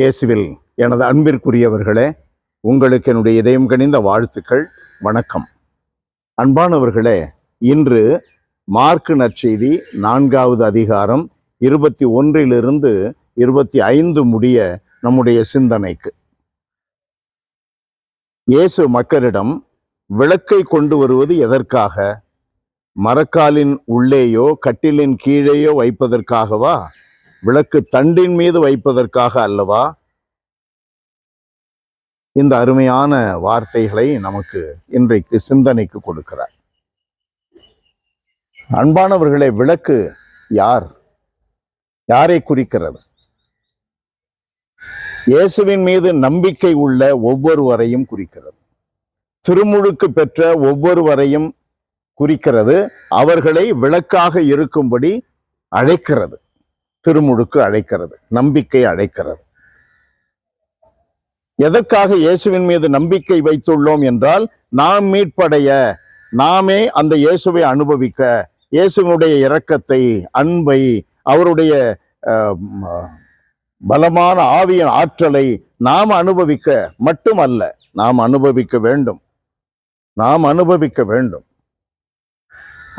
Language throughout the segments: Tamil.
இயேசுவில் எனது அன்பிற்குரியவர்களே, உங்களுக்கு என்னுடைய இதயம் கனிந்த வாழ்த்துக்கள், வணக்கம். அன்பானவர்களே, இன்று மார்க்கு நற்செய்தி 4வது அதிகாரம் 21 25 முடிய நம்முடைய சிந்தனைக்கு. இயேசு மக்களிடம் விளக்கை கொண்டு வருவது எதற்காக? மரக்காலின் உள்ளேயோ கட்டிலின் கீழேயோ வைப்பதற்காகவா? விளக்கு தண்டின் மீது வைப்பதற்காக அல்லவா? இந்த அருமையான வார்த்தைகளை நமக்கு இன்றைக்கு சிந்தனைக்கு கொடுக்கிறார். அன்பானவர்களே, விளக்கு யாரை குறிக்கிறது? இயேசுவின் மீது நம்பிக்கை உள்ள ஒவ்வொருவரையும் குறிக்கிறது. திருமுழுக்கு பெற்ற ஒவ்வொருவரையும் குறிக்கிறது. அவர்களை விளக்காக இருக்கும்படி அழைக்கிறது. திருமுழுக்கு அழைக்கிறது, நம்பிக்கை அழைக்கிறது. எதற்காக இயேசுவின் மீது நம்பிக்கை வைத்துள்ளோம் என்றால், நாம் மீட்படைய, நாமே அந்த இயேசுவை அனுபவிக்க, இயேசுவினுடைய இரக்கத்தை, அன்பை, அவருடைய பலமான ஆவியின் ஆற்றலை நாம் அனுபவிக்க மட்டுமல்ல, நாம் அனுபவிக்க வேண்டும்.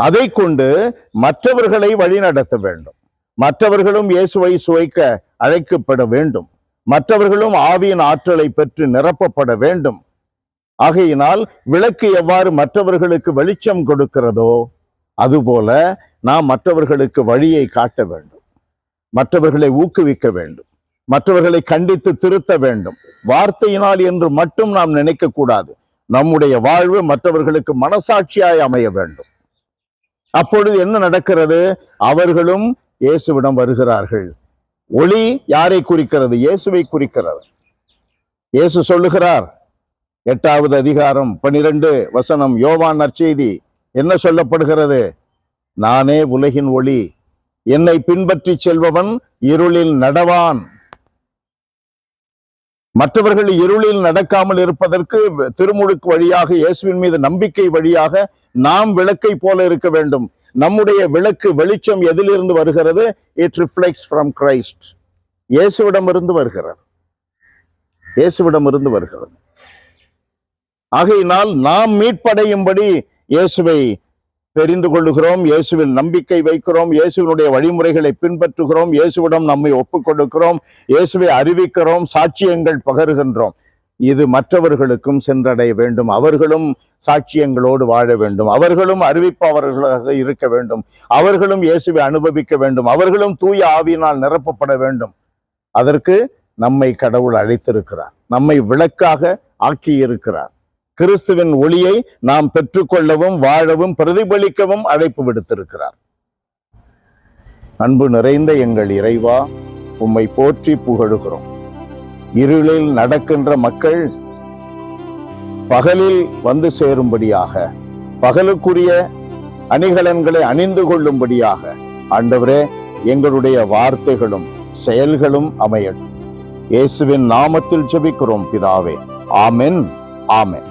அதை கொண்டு மற்றவர்களை வழிநடத்த வேண்டும். மற்றவர்களும் இயேசுவை சுவைக்க அழைக்கப்பட வேண்டும். மற்றவர்களும் ஆவியின் ஆற்றலை பெற்று நிரப்பப்பட வேண்டும். ஆகையினால் விளக்கு எவ்வாறு மற்றவர்களுக்கு வெளிச்சம் கொடுக்கிறதோ, அதுபோல நாம் மற்றவர்களுக்கு வழியை காட்ட வேண்டும். மற்றவர்களை ஊக்குவிக்க வேண்டும். மற்றவர்களை கண்டித்து திருத்த வேண்டும். வார்த்தையினால் என்று மட்டும் நாம் நினைக்க கூடாது. நம்முடைய வாழ்வு மற்றவர்களுக்கு மனசாட்சியாய் அமைய வேண்டும். அப்பொழுது என்ன நடக்கிறது? அவர்களும் இயேசுவிடம் வருகிறார்கள். ஒளி யாரை குறிக்கிறது? இயேசுவை குறிக்கிறது. இயேசு சொல்லுகிறார், 8வது அதிகாரம் 12 யோவான் நற்செய்தி என்ன சொல்லப்படுகிறது? நானே உலகின் ஒளி, என்னை பின்பற்றி செல்பவன் இருளில் நடவான். மற்றவர்கள் இருளில் நடக்காமல் இருப்பதற்கு திருமுழுக்கு வழியாக, இயேசுவின் மீது நம்பிக்கை வழியாக நாம் விளக்கை போல இருக்க வேண்டும். நம்முடைய விளக்கு, வெளிச்சம் எதிலிருந்து வருகிறது? It reflects from Christ. இயேசுவிடமிருந்து வருகிறது. ஆகையினால் நாம் மீட்படையும்படி இயேசுவை தெரிந்து கொள்ளுகிறோம், இயேசுவில் நம்பிக்கை வைக்கிறோம், இயேசுவினுடைய வழிமுறைகளை பின்பற்றுகிறோம், இயேசுவிடம் நம்மை ஒப்புக் கொடுக்கிறோம், இயேசுவை அறிவிக்கிறோம், சாட்சியங்கள் பகருகின்றோம். இது மற்றவர்களுக்கும் சென்றடைய வேண்டும். அவர்களும் சாட்சியங்களோடு வாழ வேண்டும். அவர்களும் அறிவிப்பவர்களாக இருக்க வேண்டும். அவர்களும் இயேசுவை அனுபவிக்க வேண்டும். அவர்களும் தூய ஆவியினால் நிரப்பப்பட வேண்டும். அதற்கு நம்மை கடவுள் அழைத்திருக்கிறார். நம்மை விளக்காக ஆக்கியிருக்கிறார். கிறிஸ்துவின் ஒளியை நாம் பெற்றுக்கொள்ளவும், வாழவும், பிரதிபலிக்கவும் அழைப்பு விடுத்திருக்கிறார். அன்பு நிறைந்த எங்கள் இறைவா, உம்மை போற்றி புகழுகிறோம். இருளில் நடக்கின்ற மக்கள் பகலில் வந்து சேரும்படியாக, பகலுக்குரிய அணிகலன்களை அணிந்து கொள்ளும்படியாக ஆண்டவரே, எங்களுடைய வார்த்தைகளும் செயல்களும் அமையட்டும். இயேசுவின் நாமத்தில் ஜெபிக்கிறோம் பிதாவே. ஆமென், ஆமென்.